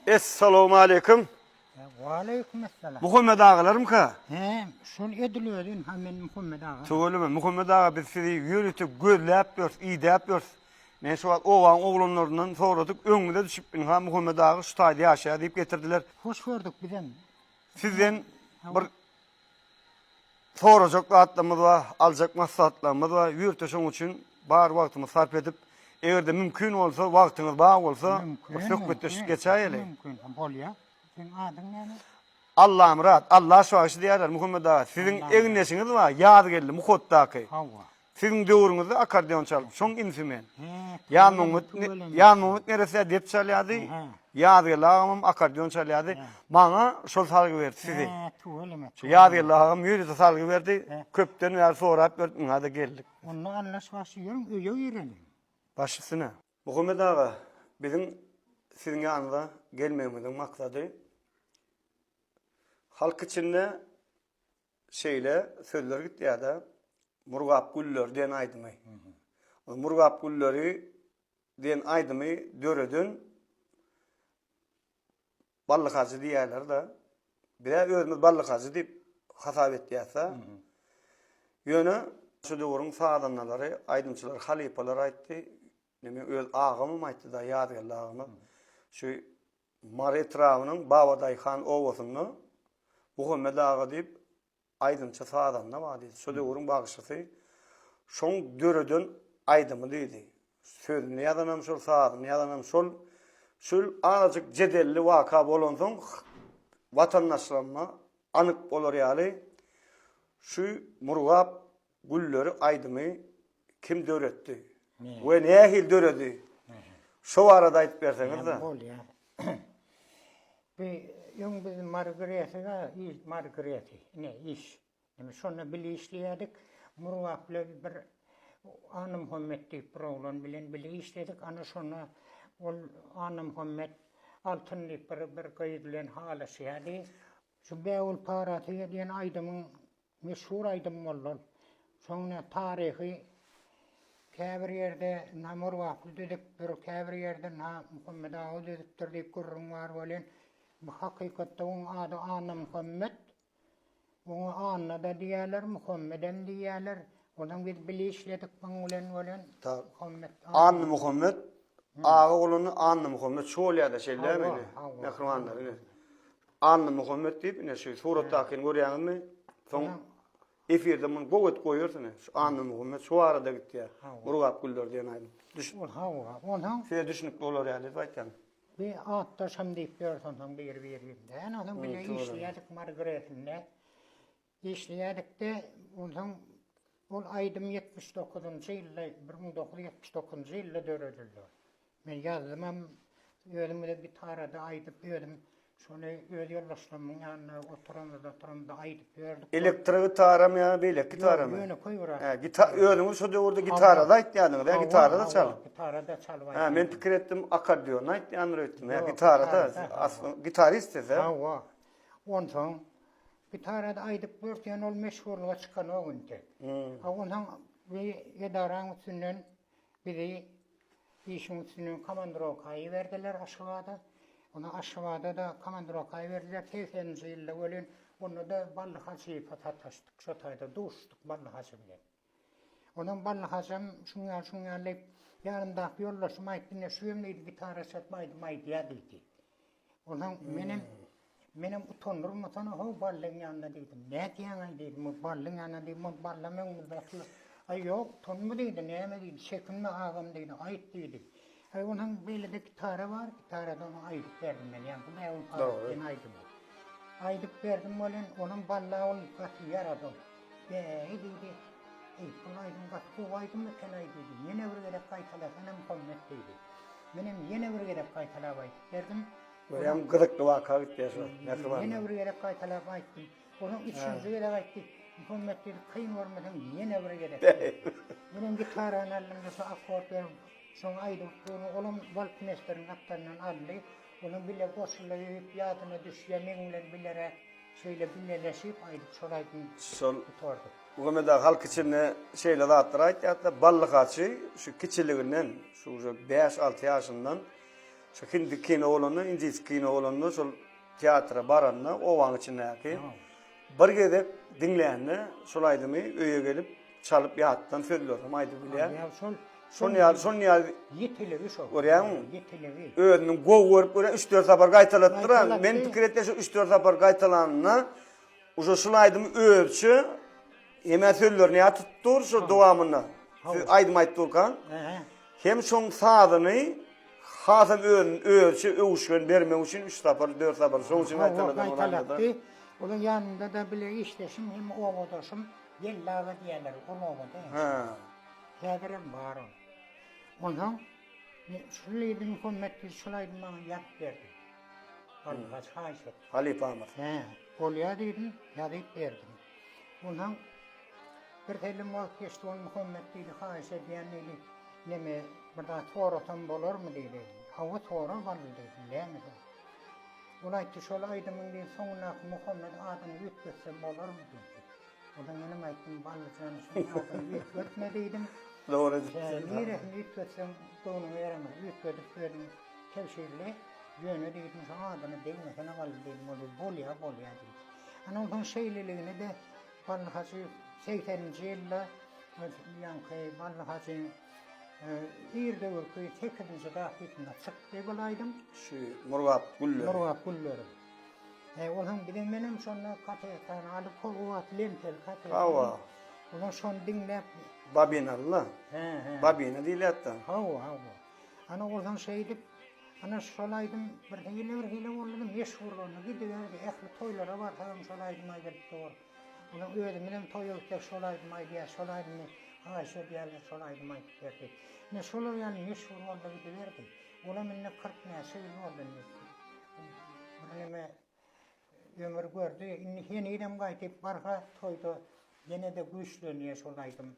Esselamu aleyküm. Aleykümselam. Muhammed ağalarım ka? He, şol ediliyordun hemen Muhammed ağa. Söyleme Muhammed ağa biz sizi yürütüp gözle yapıyoruz, iyi de yapıyoruz. Men şu an oğlan oğlanlarından soradık, önüne düşüp ha Muhammed ağa şu taydı aşağı deyip getirdiler. Hoş gördük bizden. Sizden bir soracak atlamız var, alacak maslahatlarımız var. Yürütüşün için bağır vaktimizi sarf edip, eğer de mümkün olsa, vaktiniz bağ olsa, sohbet geçelim. Mümkün. Bol ya. Senin adın ne? Allah'ım rahat, Allah şu aşı diyerler Muhammed ağa. Sizin evin nesiniz var, yağdı geldi, mukottaki. Hava. Sizin döwrüňizde akordeon çalıp, şoň insimen. He. Ýan Mehmet neresi dep çalýady? Ýady lağım akordeon çalýady. Maňa şol salgy berdi sizi. He, tuğuleme. Şu ýady lağım ýürüde salgy berdi. Köpden ýar sorap berdi, hadi geldik. Onu anlaşması ýörüm, öýe ýörelim. Başysyna. Muhammed ağa, bizim sizin ýanyňa gelmegimiziň maksady halk içinde şeyle sözler gitýärdi. Murgap güller diyen aydymy. Murgap gülleri diyen aydymy döredin ballyk hacı diýerler da. Bire özümüz ballyk hacı diýip hasap etýärse. Ýöne şu döwrüň saadamlary, aydymçylar, halipalar aýtdy. Neme öz ağamym aýtdy da ýadyr ağamy. Şu Maretrawynyň Babaday han owasyny Muhammed ağa diýip aydymça saadamna var diýdi. Şu döwrüň bagşysy şoň döredin aydymy diýdi. Sözüni ýadanam şol saadam, ýadanam şol azajyk jedelli waka bolan soň watandaşlarma anyk bolar ýaly. Şu murgap gülleri aydymy kim döretdi? We nähil döredi? Şo arada aýdyp berseňiz da. Bol ya. Yung bizim Margareta'ga iş Margareta ne iş. Yani sonra bile işleyedik. Murvakla bir Anı Muhammed deyip bir oğlan bilen bile işledik. Ana sonra ol Anı Muhammed altın deyip bir kayıdlen hala şeydi. Şu Beul Paratı diyen aydımın meşhur aydım oldu. Sonra tarihi käbir yerde Murvaklı dedik bir käbir yerde Muhammed ağa dedik deyip gurrun var bolen. Bu hakikatte onun adı Anna Muhammed. Onu Anna da diýerler, Muhammed'en diýerler. Ondan biz bile işledik bangulen Muhammed. Anna Muhammed. Ağa oğlunu Anna Muhammed. Şolýada şeýle mi? Nährumanlar. Anna Muhammed diýip ne şu suratdaky görýäňizmi? Soň efirde mun goýut goýursyň. Şu Anna Muhammed şu arada gitdi. Murgap güller diýen aýdym. Ol hava. Ondan şeýle düşünip bolar ýaly aýtdan. bir atta şam diýip bersen bir berýär. Ene adam bile işleýärdik Margaret'inde. İşleýärdik de ondan ol aýdym 79-njy ýylda 1979-njy ýylda döredildi. Men ýazdymam özümde gitarada aýdyp berdim. Şonu öz ýoldaşlarymyň ýanyna oturanda aýdyp berdik. Elektrik gitara mı ya, belek gitara mı? Ýöne koýurar. He, gitar, özüňiz şu döwürde gitarada aýtýanyňyz, ya gitarada çal. Gitarada çalyp. Ha, men pikir etdim akordeon aýtdy, anry etdim. Ya gitarada, asly gitarist ese. Ha. Ondan gitarada aýdyp berýän ol meşhurlyga çykan o günde. Ondan bir edaraň üçünden biri işin üçünden komandировкаý berdiler aşgabada. Ona aşgabada da komandировкаý berdiler 80-nji ýylda bolen. Onu da ballyk hacı patataşdyk, şu taýda duşdyk ballyk hacı bilen. Ondan ballyk hacım şuňa lep ýaryndaky ýoldaşym aýtdy, şu ýemde gitara çatmaýdym diýdi. Ondan menem utanırım ho ballyň ýanynda diýdim. Näme diýäň diýdim, ballyň ýanynda diýdim, ballamyň bakly. Ay ýok, tonmy diýdi, näme diýdi, çekinme agam diýdi, aýt diýdi. Ay ondan beýle de gitara bar, gitaradan aýdyp berdim men, ýani bu näme aýdyp aýdyp. Aýdyp berdim bolen, onun ballagyny gaty yaradym. Diýdi. Bu aýdym gaty bu aýdym eken aýdy. Ýene bir gerek gaýtalasam Muhammed diýdi. Menem ýene bir gerek gaýtalap aýdyp berdim. Beýem gyzykly waka gitdi. Ýene bir gerek gaýtalap aýtdy. Onun üçüncü gerek aýtdy. Muhammed diýdi, kyn görmeden ýene bir gerek. Menem gitarany alymda şu akord berdim. Şoň aýdyp olam waltmeisterin aptaryndan aldy. Onun bile goşulayıp ýadyna düşýär meňle bilere şeýle bileşip aýdyp şolaýdy. Şol tutardy. Muhammed ağa halk içinde şeýle zatlar aýtdy, ballyk haçy şu kiçiliginden, şu 5-6 ýaşyndan Şu hindi kino olanı, İngiliz kino olanı, şol teatra baranna, o van içindeki. Bir gedip dinleyenni, şol aydımı öye gelip, çalıp yattan söylüyorum, aydı bile. Ya Son yal yetili şu. oraya mı? Yetili. Öğünün gol görüp, öyle 3-4 sapar gaytalattıran. Gaytalattı. Men pikir ette şu 3-4 sapar gaytalanına, uşo şol aydımı öğürçü, hemen söylüyor, ne tuttur, şu devamını. Aydım aytturkan. Hem şoň sadyny hasam öýçi öwüşgen bermek üçin 3 sapar 4 sapar şoň üçin Gaytalatty. Onun yanında da bile işleşim hem oğudaşım yellaga diýerler oğuda. Ha. Häzirem bar on. Ondan şuleýdin hümmetli şulaýdyn bana ýat berdi. Allah haýşet. Halip Ahmet. He, bolýa diýdim, ýadyp berdim. Ondan bir telim wagt geçdi, onu hümmetli haýşet diýenleri neme birda toratan bolarmy diýdi. Hawa tora boldy diýdi. Näme? Ulaytdy şol aýdymyň diýip soňuna Muhammed adyny ýetketsem bolarmy diýdi. Odan ýene aýtdym ballyjany şol adyny ýetketme diýdim. Doğru. Nire ýetketsem donu beremez. Ýetketip berdim. Kevşirli ýöne diýdim şol adyny diýmesen awal diýdim. Bolýa diýdi. Ana ondan şeýleligine de ballyjy 80-nji ýylda ýanky ballyjy bir de köy 8-nji dahytynda çykdy bolaýdym. Şu Murwap Güller. Murwap Güller. Olam bilen menem şonu katetan alyp kowat lentel katetan. Hawa. Olam şonu dinläp Babinalla. he. Babina diýilýär. Hawa. Ana olam şeýdip ana şolaýdym bir hile boldum meşhurlygyny gidiler ähli toýlara barýan şolaýdym aýdyp tor. Olam özüm bilen toýulykda şolaýdym şolaýdym Aýşe diýerler şolaýdym aýdyp. Ne şolaýan meşhur boldy gidilerdi. Olam menne 40 näçe ýyl boldy. Neme ömür gördü. Indi ýene gaýtyp barha toýda ýene de güýçlenýär şolaýdym.